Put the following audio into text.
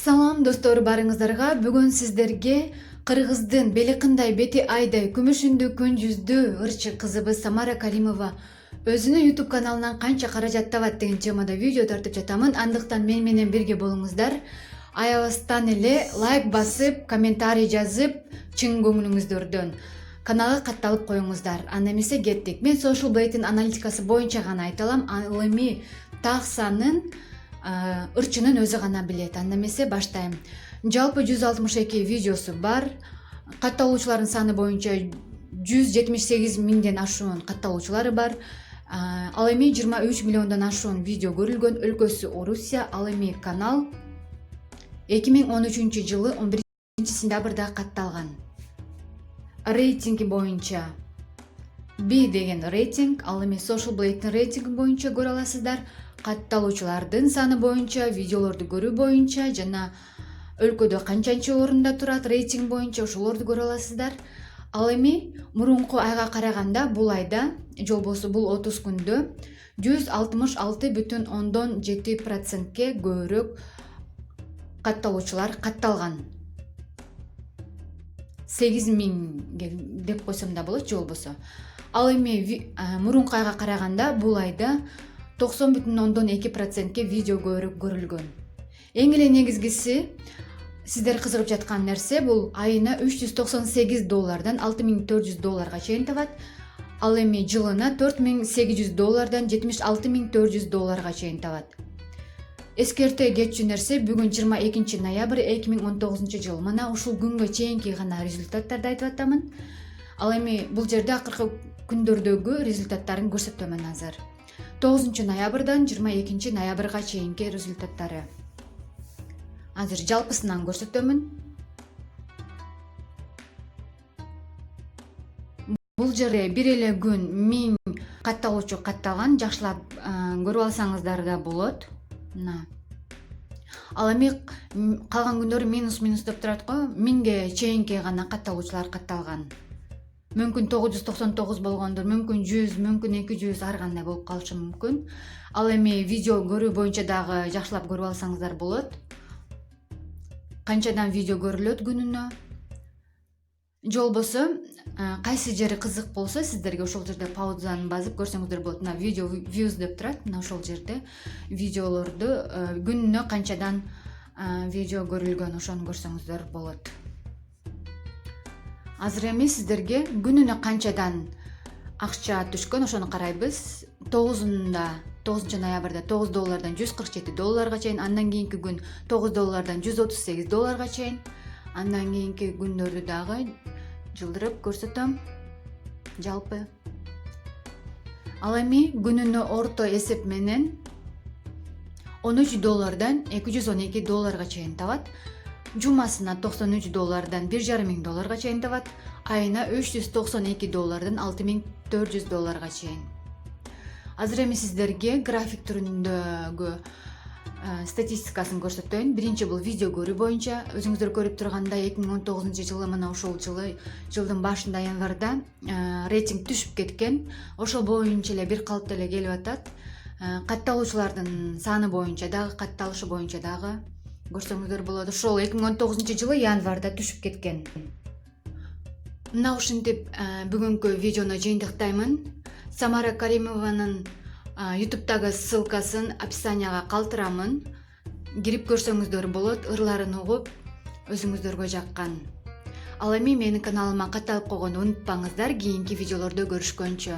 Салам достор барыңыздарга. Бүгүн сиздерге Кыргыздын белекындай бети айдай күмүшүндүү күн жүздүү ырчы кызыбыз Самара Каримова өзүнүн YouTube каналынан канча каражат табат деген темада видео тартып жатамын. Андыктан мен менен бирге болуңуздар. Аябастан эле лайк басып, комментарий жазып, чын көңүлүңүздөрдөн каналга катталып коюңуздар. Анда эмесе кеттик. Мен Social Blade'in аналитикасы боюнча гана айта алам. Ал эми таксанын ырчынын өзү гана билет. Анда эмесе баштайм. Жалпы 162 видеосу бар. Катталуучулардын саны боюнча 178 миңден ашуун катталуучулары бар. Ал эми 23 миллиондон ашуун видео көрүлгөн. Өлкөсү Орусия. Ал эми канал 2013 жылы 11 сентябрда катталган. Рейтинги боюнча B деген рейтинг, ал эми Social Blade'in рейтинги боюнча көрө аласыздар. Катталуучулардын саны боюнча, видеолорду көрүү боюнча жана өлкөдө канчанчы орунда турат рейтинг боюнча ошолорду көрө аласыздар. Ал эми мурунку айга караганда бул айда, же болбосо бул 30 күндө 166,7%ге көбүрөөк катталуучулар катталган. 8.000 деп койсом да болот, же болбосо. Ал эми мурунку айга караганда бул айда 90,2%ге видео көбүрөөк көрүлгөн. Эң эле негизгиси сиздер кызыгып жаткан нерсе бул айына $398 $6,400 чейин табат. Ал эми жылына $4,800 $76,400 чейин табат. Эскерте кетчү нерсе, бүгүн 22 ноябрь 2019 жыл. Мына ушул күнгө чейинки гана результаттарды айтып атамын. Ал эми бул жерде акыркы күндөрдөгү результаттарын көрсөтөмүн азыр. 9 ноябрдан 22 ноябрга чейинки результаттары. Азыр жалпысынан көрсөтөмүн. Бул жерде бир эле күн 1000 катталуучу катталган, жакшылап көрүп алсаңыздар да болот. Ал эми калган күндөр минус деп турат го, 1000ге чейинки гана катталуучулар катталган. Мүмкүн 999 болгондур, мүмкүн 100, мүмкүн 200, ар кандай болуп калышы мүмкүн. Ал эми видео көрүү боюнча дагы жакшылап көрүп алсаңыздар болот. Канчадан видео көрүлөт күнүнө? Же болбосо кайсы жери кызык болсо сиздерге ошол жерде паузаны басып көрсөңүздөр болот. Мына видео views деп турат. Мына ошол жерде видеолорду күнүнө канчадан видео көрүлгөн, ошону көрсөңүздөр болот. Азыр эми сиздерге күнүнө канчадан акча түшкөн, ошону карайбыз. 9 ноябрда $9 $147 чейин, андан кийинки күн $9 $138 чейин, андан кийинки күндөрдү дагы жылдырып көрсөтөм. Жалпы ал эми күнүнө орто эсеп менен $13 $212 чейин табат. Жумасына $93 $1,500 чейин табат. Айына $392 $6,400 чейин. Азыр эми сиздерге график түрүндөгү статистикасын көрсөтөйүн. Биринчи бул видео көрүү боюнча. Өзүңүздөр көрүп тургандай 2019 жылы мына ошол жылдын башында январда рейтинг түшүп кеткен. Ошол боюнча эле бир калыпта эле келип атат. Катталуучулардын саны боюнча дагы, катталышы боюнча дагы көрсөңүздөр болот. Ошол 2019 жылы январда түшүп кеткен. Мына ушинтип бүгүнкү видеону жыйынтыктаймын. Самара Каримованын YouTube'дагы ссылкасын описанияга калтырамын. Кирип көрсөңүздөр болот, ырларын угуп, өзүңүздөргө жаккан. Ал эми менин каналыма катталып койгонду унутпаңыздар. Кийинки видеолордо көрүшкөнчө.